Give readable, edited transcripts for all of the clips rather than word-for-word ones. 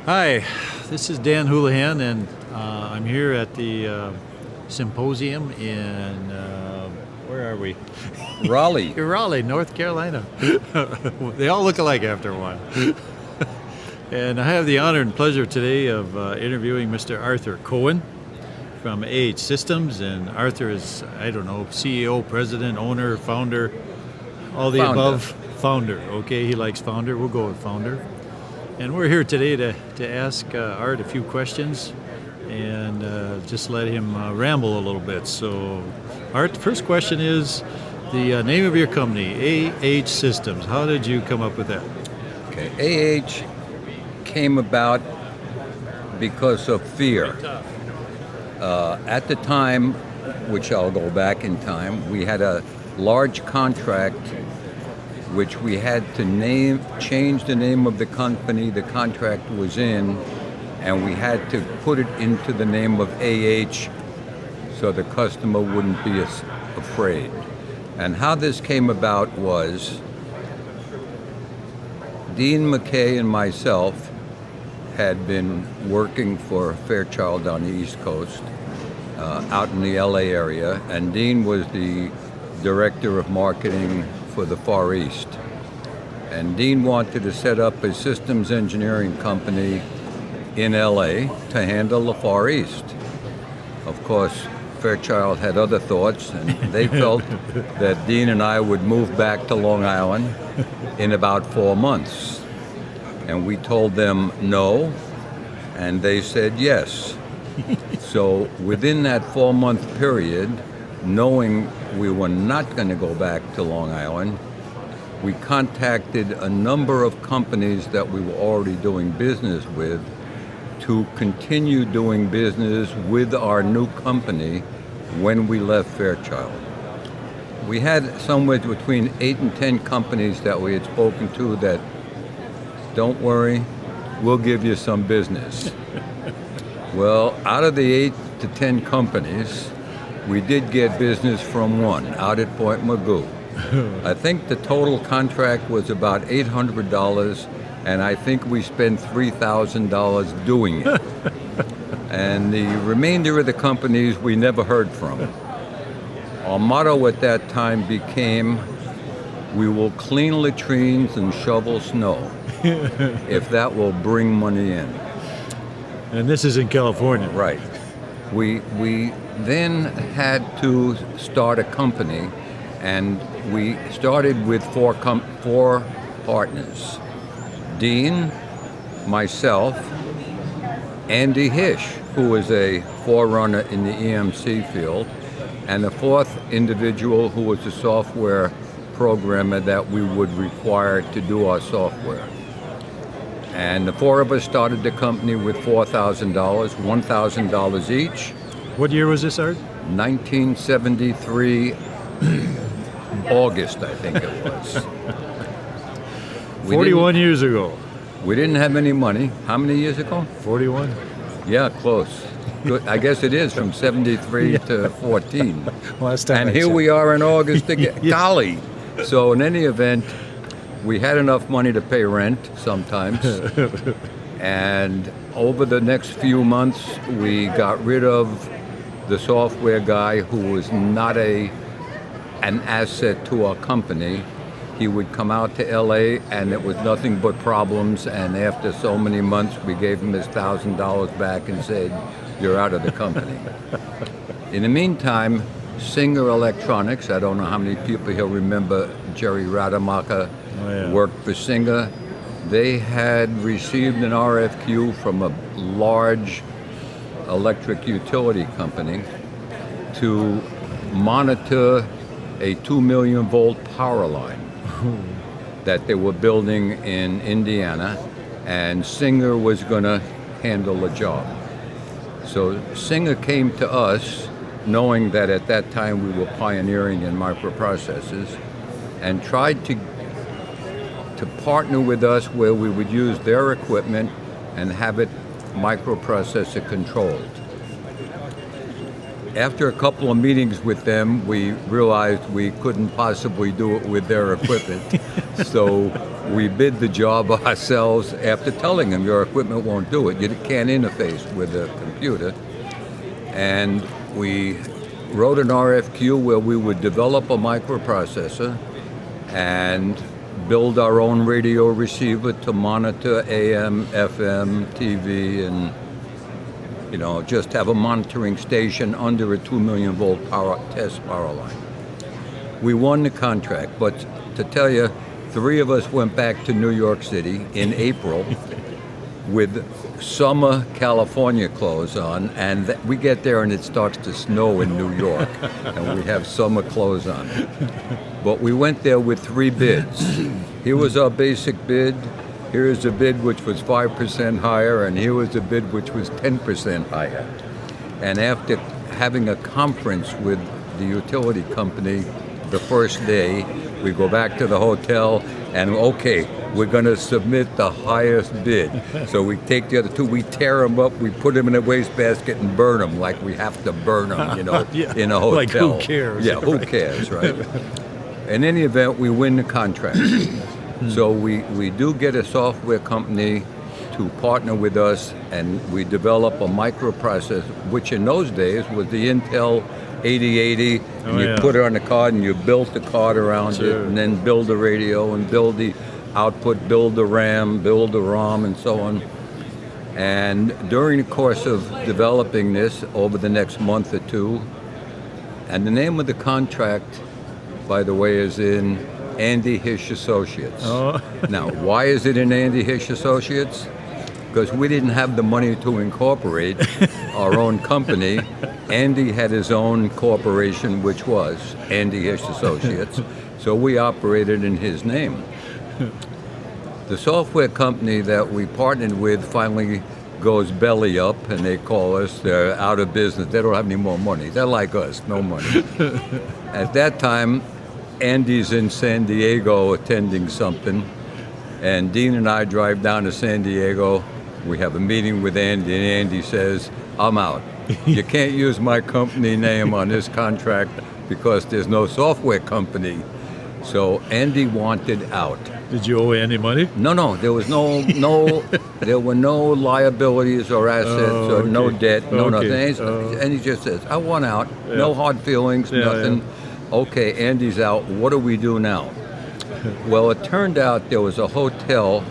Hi, this is Dan Hoolihan, and I'm here at the symposium in, where are we? Raleigh. Raleigh, North Carolina. They all look alike after a while. And I have the honor and pleasure today of interviewing Mr. Art Cohen from EMC Systems. And Arthur is, I don't know, CEO, president, owner, founder, all the above. Founder, okay, he likes founder. We'll go with founder. And we're here today to ask Art a few questions and just let him ramble a little bit. So, Art, the first question is the name of your company, EMC Systems. How did you come up with that? Okay, AH came about because of fear. At the time, which I'll go back in time, we had a large contract which we had to change the name of the company the contract was in, and we had to put it into the name of AH so the customer wouldn't be afraid. And how this came about was Dean McKay and myself had been working for Fairchild on the East Coast, out in the LA area, and Dean was the director of marketing for the Far East. And Dean wanted to set up a systems engineering company in LA to handle the Far East. Of course, Fairchild had other thoughts, and they felt that Dean and I would move back to Long Island in about 4 months. And we told them no, and they said yes. So within that 4-month period, knowing we were not going to go back to Long Island, we contacted a number of companies that we were already doing business with to continue doing business with our new company when we left Fairchild. We had somewhere between 8 and 10 companies that we had spoken to that, don't worry, we'll give you some business. Well, out of the 8 to 10 companies, we did get business from one out at Point Magoo. I think the total contract was about $800, and I think we spent $3,000 doing it. And the remainder of the companies we never heard from. Our motto at that time became, we will clean latrines and shovel snow if that will bring money in. And this is in California. Right. We then had to start a company, and we started with four partners. Dean, myself, Andy Hish, who was a forerunner in the EMC field, and the fourth individual who was a software programmer that we would require to do our software. And the four of us started the company with $4,000, $1,000 each. What year was this, Art? 1973, August, I think it was. 41 years ago. We didn't have any money. How many years ago? 41. Yeah, close. Good. I guess it is from 73 to 14. Last time. And here we are in August again. Yeah. Golly. So in any event, we had enough money to pay rent sometimes. And over the next few months, we got rid of the software guy who was not an asset to our company. He would come out to LA and it was nothing but problems, and after so many months we gave him his $1,000 back and said, you're out of the company. In the meantime, Singer Electronics, I don't know how many people here remember Jerry Rademacher, worked for Singer. They had received an RFQ from a large electric utility company to monitor a 2 million volt power line that they were building in Indiana, and Singer was going to handle the job. So Singer came to us, knowing that at that time we were pioneering in microprocessors, and tried to partner with us where we would use their equipment and have it microprocessor controlled. After a couple of meetings with them, we realized we couldn't possibly do it with their equipment. So we bid the job ourselves after telling them your equipment won't do it. You can't interface with the computer. And we wrote an RFQ where we would develop a microprocessor and build our own radio receiver to monitor AM, FM, TV, and just have a monitoring station under a 2 million volt test power line. We won the contract, but to tell you, 3 of us went back to New York City in April with summer California clothes on, and we get there and it starts to snow in New York, and we have summer clothes on. But we went there with 3 bids. Here was our basic bid. Here is a bid which was 5% higher, and here was a bid which was 10% higher. And after having a conference with the utility company the first day, we go back to the hotel and, okay, we're going to submit the highest bid. So we take the other 2, we tear them up, we put them in a wastebasket and burn them like we have to burn them, Yeah, in a hotel. like who cares? Yeah, who cares, right? In any event, we win the contract. So we do get a software company to partner with us, and we develop a microprocessor, which in those days was the Intel 8080, and you put it on the card and you built the card around it, and then build the radio and build the output, build the RAM, build the ROM, and so on. And during the course of developing this over the next month or 2, and the name of the contract, by the way, is in Andy Hish Associates. Oh. Now, why is it in Andy Hish Associates? Because we didn't have the money to incorporate our own company. Andy had his own corporation, which was Andy Hish Associates, so we operated in his name. The software company that we partnered with finally goes belly up, and they call us. They're out of business. They don't have any more money. They're like us, no money. At that time, Andy's in San Diego attending something, and Dean and I drive down to San Diego. We have a meeting with Andy, and Andy says, I'm out. You can't use my company name on this contract because there's no software company. So Andy wanted out. Did you owe Andy money? No, there was there were no liabilities or assets or no debt, no nothing. And he just says, I want out, no hard feelings, nothing. Yeah. Okay, Andy's out, what do we do now? Well, it turned out there was a hotel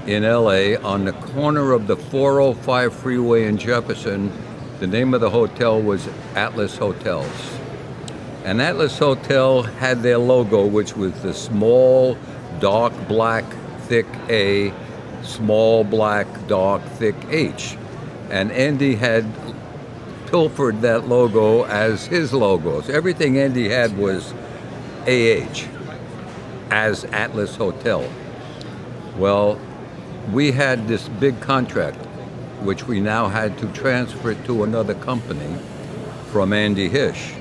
in LA on the corner of the 405 freeway in Jefferson. The name of the hotel was Atlas Hotels. And Atlas Hotel had their logo, which was the small, dark black, thick A, small black, dark, thick H. And Andy had pilfered that logo as his logo. So everything Andy had was AH, as Atlas Hotel. Well, we had this big contract, which we now had to transfer it to another company from Andy Hish.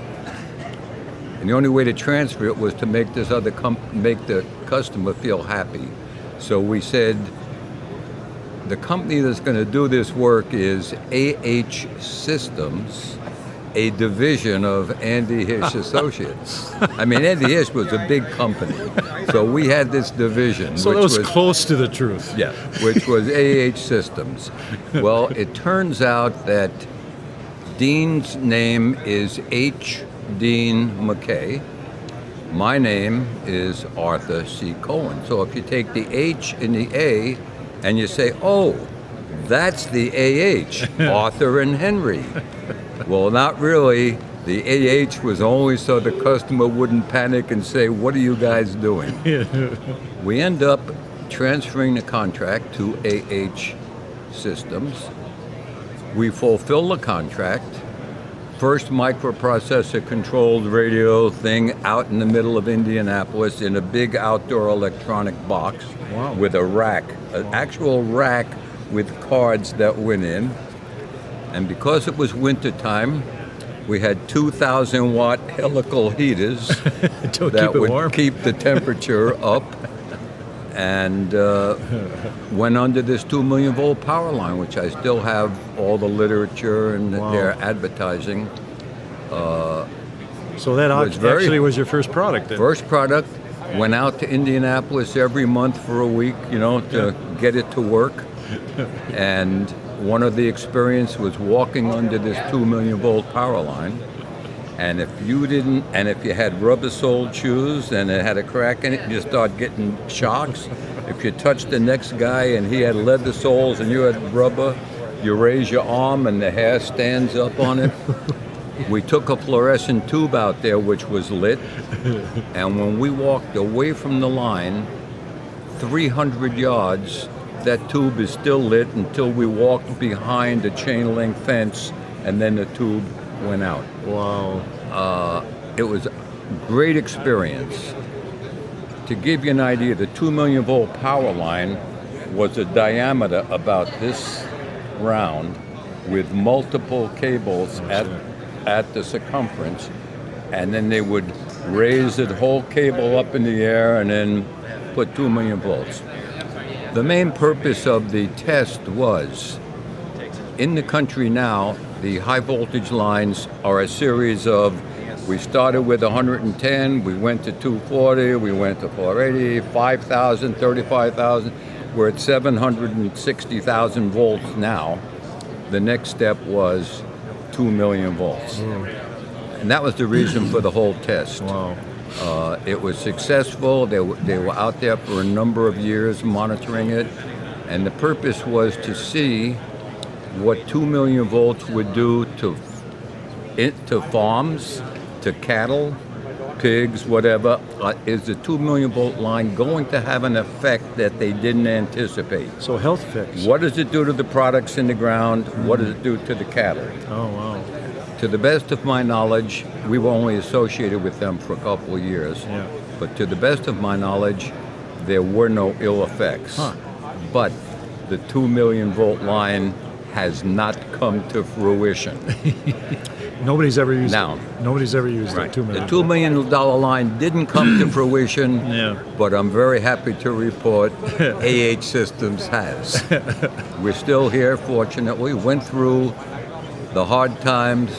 And the only way to transfer it was to make this other make the customer feel happy. So we said, the company that's going to do this work is AH Systems, a division of Andy Hish Associates. I mean, Andy Hish was a big company, so we had this division. So that was close to the truth. Yeah, which was AH Systems. Well, it turns out that Dean's name is H. Dean McKay. My name is Arthur C. Cohen. So if you take the H and the A and you say, oh, that's the AH, Arthur and Henry. Well, not really. The AH was only so the customer wouldn't panic and say, what are you guys doing? We end up transferring the contract to AH Systems. We fulfill the contract. First microprocessor controlled radio thing out in the middle of Indianapolis in a big outdoor electronic box. Wow. With a rack, an actual rack with cards that went in. And because it was winter time, we had 2,000 watt helical heaters that would keep the temperature up, and went under this 2 million volt power line, which I still have all the literature and their advertising. So that actually was your first product then? First product, Went out to Indianapolis every month for a week, to get it to work. And one of the experience was walking under this 2 million volt power line. And if you had rubber-soled shoes and it had a crack in it, you start getting shocks. If you touched the next guy and he had leather soles and you had rubber, you raise your arm and the hair stands up on it. We took a fluorescent tube out there which was lit, and when we walked away from the line, 300 yards, that tube is still lit until we walked behind a chain link fence, and then the tube went out. Wow. It was a great experience. To give you an idea, the 2 million volt power line was a diameter about this round with multiple cables at the circumference, and then they would raise the whole cable up in the air and then put 2 million volts. The main purpose of the test was, in the country now, the high voltage lines are a series of, we started with 110, we went to 240, we went to 480, 5,000, 35,000. We're at 760,000 volts now. The next step was 2 million volts. And that was the reason for the whole test. Wow. It was successful. They were out there for a number of years monitoring it. And the purpose was to see what 2 million volts would do to farms, to cattle, pigs, whatever. Is the 2 million volt line going to have an effect that they didn't anticipate? So health fix. What does it do to the products in the ground? What does it do to the cattle? Oh, wow. To the best of my knowledge, we were only associated with them for a couple of years. Yeah. But to the best of my knowledge, there were no ill effects. Huh. But the 2 million volt line has not come to fruition. Nobody's ever used Now, it. Nobody's ever used Right. that 2 million. The $2 million line didn't come to fruition, Yeah. but I'm very happy to report AH Systems has. We're still here, fortunately. Went through the hard times.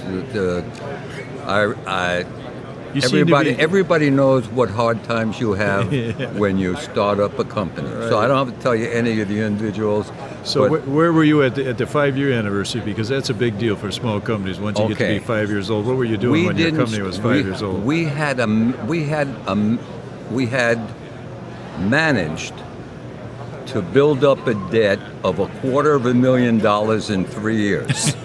You seem to be- Everybody knows what hard times you have Yeah. when you start up a company. So I don't have to tell you any of the individuals. So but where were you at the 5-year anniversary? Because that's a big deal for small companies. Once you get to Okay. be 5 years old, what were you doing when your company was 5 years old? We had managed to build up a debt of $250,000 in 3 years.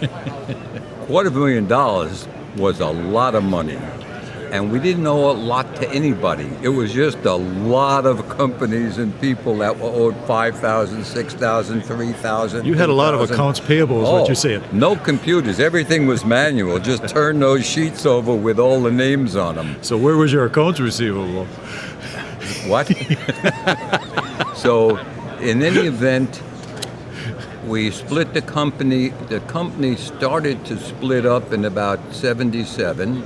$250,000 was a lot of money. And we didn't owe a lot to anybody. It was just a lot of companies and people that were owed $5,000, $6,000, $3,000. You had a lot of accounts payable, is what you're saying. No computers. Everything was manual. Just turn those sheets over with all the names on them. So where was your accounts receivable? What? So, in any event, we split the company. The company started to split up in about '77.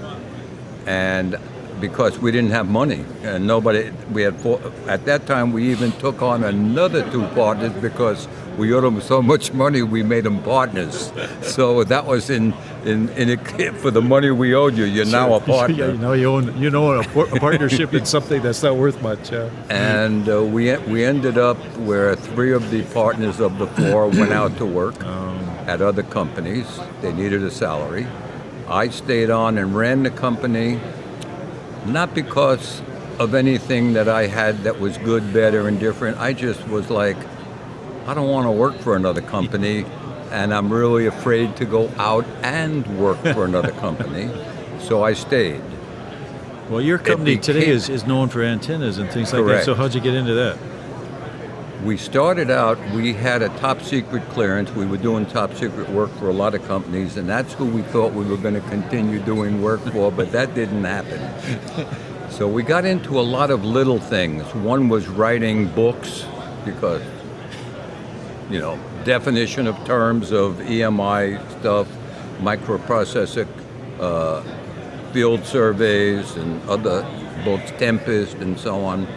And because we didn't have money, and at that time we even took on another 2 partners because we owed them so much money we made them partners. So that was for the money we owed you. You're now a partner. Yeah, now you own a partnership in something that's not worth much. And we ended up where 3 of the partners of the 4 went out to work at other companies. They needed a salary. I stayed on and ran the company, not because of anything that I had that was good, bad, or indifferent. I just was like, I don't want to work for another company, and I'm really afraid to go out and work for another company. So I stayed. Well, your company today became- is known for antennas and things like that. Correct. So how'd you get into that? We started out, we had a top secret clearance. We were doing top secret work for a lot of companies, and that's who we thought we were going to continue doing work for, but that didn't happen. So we got into a lot of little things. One was writing books, because, definition of terms of EMI stuff, microprocessor, field surveys, and other books, Tempest, and so on.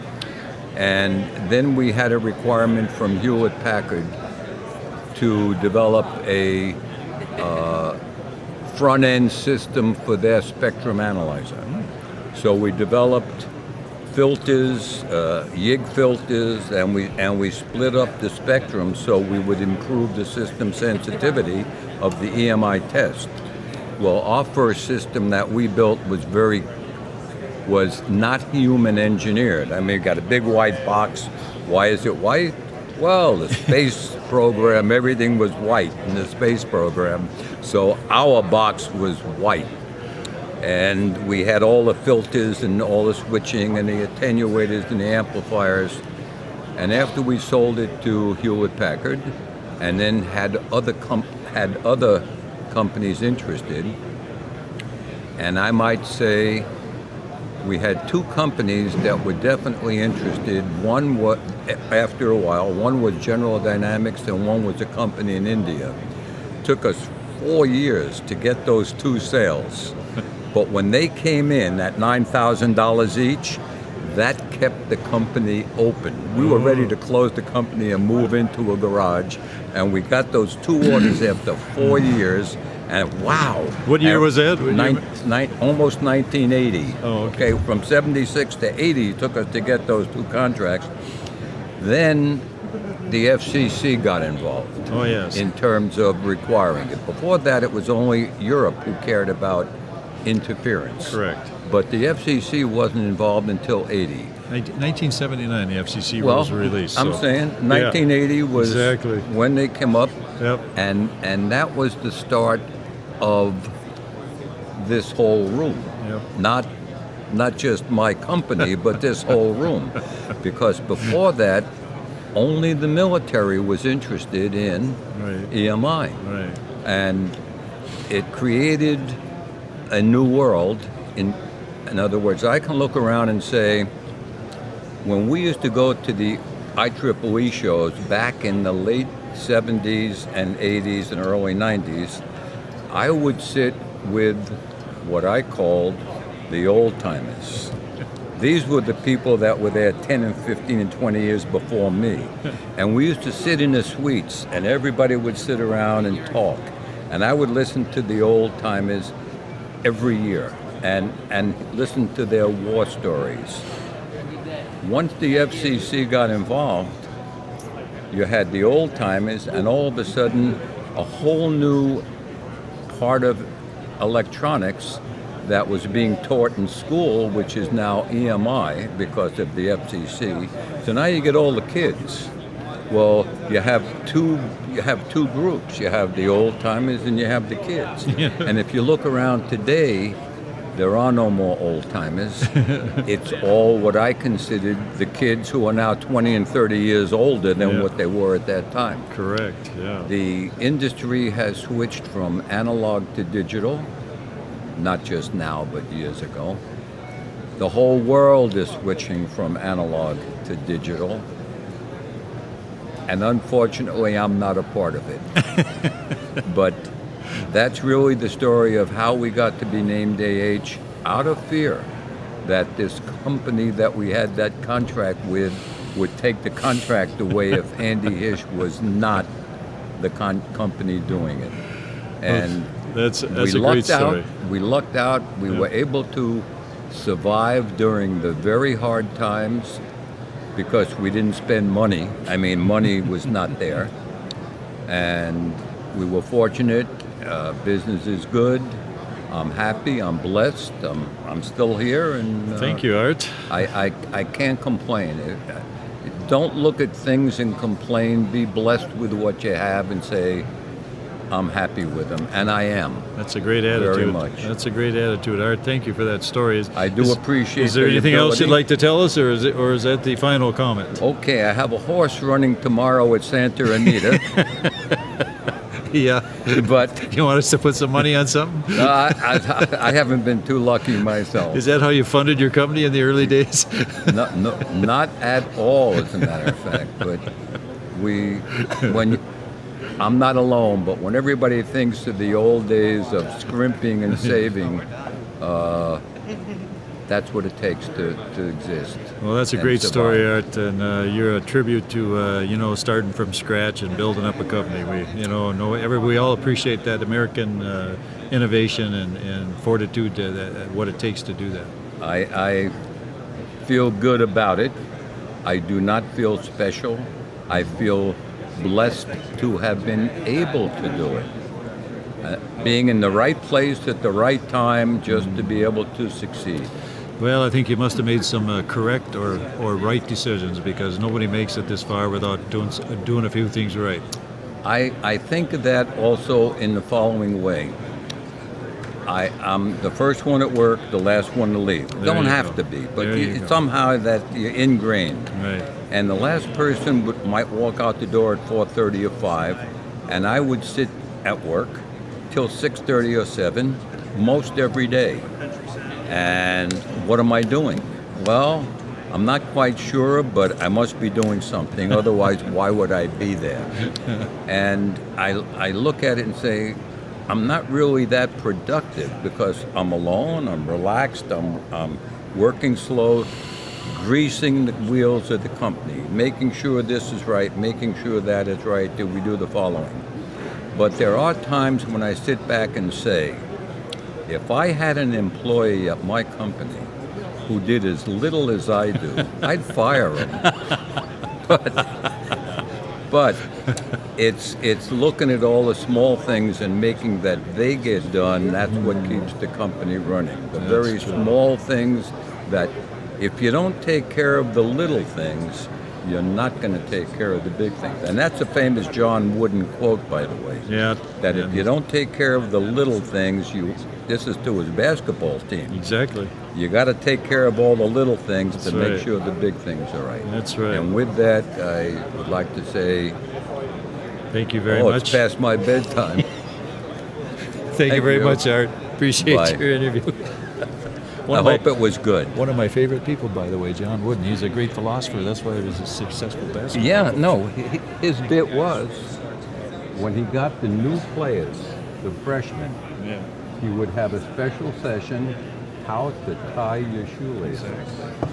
And then we had a requirement from Hewlett-Packard to develop a front-end system for their spectrum analyzer. So we developed filters, YIG filters, and we split up the spectrum so we would improve the system sensitivity of the EMI test. Well, our first system that we built was not human engineered. I mean, it got a big white box. Why is it white? Well, the space program, everything was white in the space program. So our box was white. And we had all the filters and all the switching and the attenuators and the amplifiers. And after we sold it to Hewlett-Packard, and then had other companies interested, and I might say we had two companies that were definitely interested. One was, after a while, one was General Dynamics and one was a company in India. It took us 4 years to get those two sales. But when they came in at $9,000 each, that kept the company open. We were ready to close the company and move into a garage, and we got those two orders after 4 years, and wow. What year was that? Almost 1980. Oh, okay. From 76 to 80 it took us to get those two contracts. Then the FCC got involved. Oh, yes. In terms of requiring it. Before that, it was only Europe who cared about interference. Correct. But the FCC wasn't involved until 80. 1979, the FCC was released. I'm saying 1980 was exactly when they came up, Yep. and that was the start of this whole room. Yep. Not just my company, but this whole room, because before that, only the military was interested in EMI, Right. and it created a new world. In other words, I can look around and say, when we used to go to the IEEE shows back in the late 70s and 80s and early 90s, I would sit with what I called the old timers. These were the people that were there 10 and 15 and 20 years before me. And we used to sit in the suites, and everybody would sit around and talk. And I would listen to the old timers every year and listen to their war stories. Once the FCC got involved, you had the old timers, and all of a sudden a whole new part of electronics that was being taught in school, which is now EMI because of the FCC. So now you get all the kids. Well, you have two groups. You have the old timers and you have the kids. And if you look around today, there are no more old timers. It's all what I considered the kids who are now 20 and 30 years older than what they were at that time. Correct, yeah. The industry has switched from analog to digital, not just now, but years ago. The whole world is switching from analog to digital. And unfortunately, I'm not a part of it. But that's really the story of how we got to be named AH, out of fear that this company that we had that contract with would take the contract away if Andy Hish was not the company doing it. And that's a great story. We lucked out. We were able to survive during the very hard times because we didn't spend money. I mean, money was not there. And we were fortunate. Business is good. I'm happy. I'm blessed. I'm still here. And thank you, Art. I can't complain. Don't look at things and complain. Be blessed with what you have and say, I'm happy with them, and I am. That's a great attitude. Very much. That's a great attitude, Art. Thank you for that story. I do appreciate. Is there anything else you'd like to tell us, or is that the final comment? Okay, I have a horse running tomorrow at Santa Anita. Yeah, but you want us to put some money on something? I haven't been too lucky myself. Is that how you funded your company in the early days? No, not at all, as a matter of fact. But I'm not alone, but when everybody thinks of the old days of scrimping and saving, that's what it takes to exist. Well, that's a great story, Art, and you're a tribute to starting from scratch and building up a company. We all appreciate that American innovation and fortitude, what it takes to do that. feel good about it. I do not feel special. I feel blessed to have been able to do it. Being in the right place at the right time just to be able to succeed. Well, I think you must have made some correct or right decisions, because nobody makes it this far without doing a few things right. I think of that also in the following way. I'm the first one at work, the last one to leave. Don't have to be, but somehow that you're ingrained. Right. And the last person might walk out the door at 4:30 or 5, and I would sit at work till 6:30 or 7 most every day. And what am I doing? Well, I'm not quite sure, but I must be doing something. Otherwise, why would I be there? And I look at it and say, I'm not really that productive, because I'm alone, I'm relaxed, I'm working slow, greasing the wheels of the company, making sure this is right, making sure that is right, that we do the following. But there are times when I sit back and say, if I had an employee at my company who did as little as I do, I'd fire him. But it's looking at all the small things and making that they get done. That's what keeps the company running. The very small things that, if you don't take care of the little things, you're not going to take care of the big things. And that's a famous John Wooden quote, by the way. Yeah. That if you don't take care of the little things, this is to his basketball team. Exactly. You got to take care of all the little things to right. make sure the big things are right. That's right. And with that, I would like to say, thank you very it's much. past my bedtime. Thank you very much, Art. Appreciate Bye. your interview. I hope it was good. One of my favorite people, by the way, John Wooden. He's a great philosopher. That's why he was a successful basketball Yeah, coach. no, his bit was, when he got the new players, the freshmen, he would have a special session, how to tie your shoelaces. Exactly.